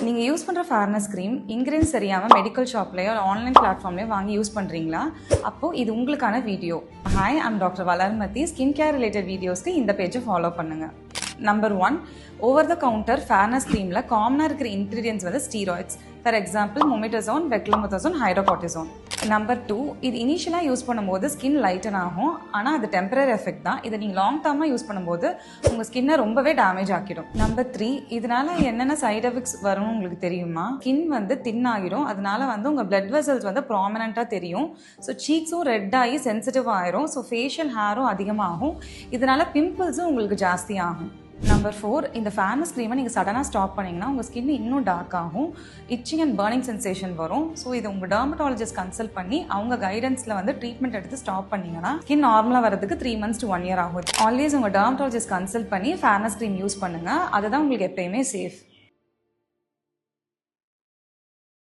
நீங்கள் யூஸ் பண்ணுற fairness cream ingredients தெரியாமல் மெடிக்கல் ஷாப்லேயோ ஆன்லைன் பிளாட்ஃபார்ம்லேயோ வாங்கி யூஸ் பண்ணுறீங்களா? அப்போது இது உங்களுக்கான வீடியோ. Hi, I'm doctor Valarmathi. Skin care related வீடியோஸ்க்கு இந்த பேஜை ஃபாலோ பண்ணுங்கள். Number 1, over the counter fairness க்ரீமில் காமனாக இருக்கிற இன்க்ரீடியன்ஸ் வந்து steroids. For example mometasone, beclomethasone, hydrocortisone. Number 2, இது இனிஷியலாக யூஸ் பண்ணும்போது ஸ்கின் லைட்டன் ஆகும். ஆனால் அது டெம்பரரி எஃபெக்ட் தான். இதை நீங்கள் லாங் டர்மாக யூஸ் பண்ணும்போது உங்கள் ஸ்கின்னை ரொம்பவே டேமேஜ் ஆக்கிடும். நம்பர் 3, இதனால என்னென்ன சைட் எஃபெக்ட்ஸ் வரும்னு உங்களுக்கு தெரியுமா? ஸ்கின் வந்து தின் ஆகிடும். அதனால வந்து உங்கள் பிளட் வெசல்ஸ் வந்து ப்ராமினெண்ட்டாக தெரியும். ஸோ சீக்ஸும் ரெட் ஆகி சென்சிட்டிவ் ஆயிரும். ஸோ ஃபேஷியல் ஹேரும் அதிகமாகும். இதனால பிம்பிள்ஸும் உங்களுக்கு ஜாஸ்தி ஆகும். நம்பர் 4, இந்த ஃபேர்னஸ் க்ரீமை நீங்கள் சடனாக ஸ்டாப் பண்ணிங்கன்னா உங்கள் ஸ்கின் இன்னும் டார்க் ஆகும். இச்சிங் அண்ட் பர்னிங் சென்சேஷன் வரும். ஸோ இது உங்கள் டெர்மட்டாலஜிஸ்ட் கன்சல்ட் பண்ணி அவங்க கைடன்ஸில் வந்து ட்ரீட்மெண்ட் எடுத்து ஸ்டாப் பண்ணிங்கன்னா ஸ்கின் நார்மலாக வரதுக்கு 3 months to 1 year ஆகும். ஆல்வேஸ் உங்கள் டெர்மட்டாலஜிஸ்ட் கன்சல்ட் பண்ணி ஃபேர்னஸ் க்ரீம் யூஸ் பண்ணுங்கள். அதுதான் உங்களுக்கு எப்பயுமே சேஃப்.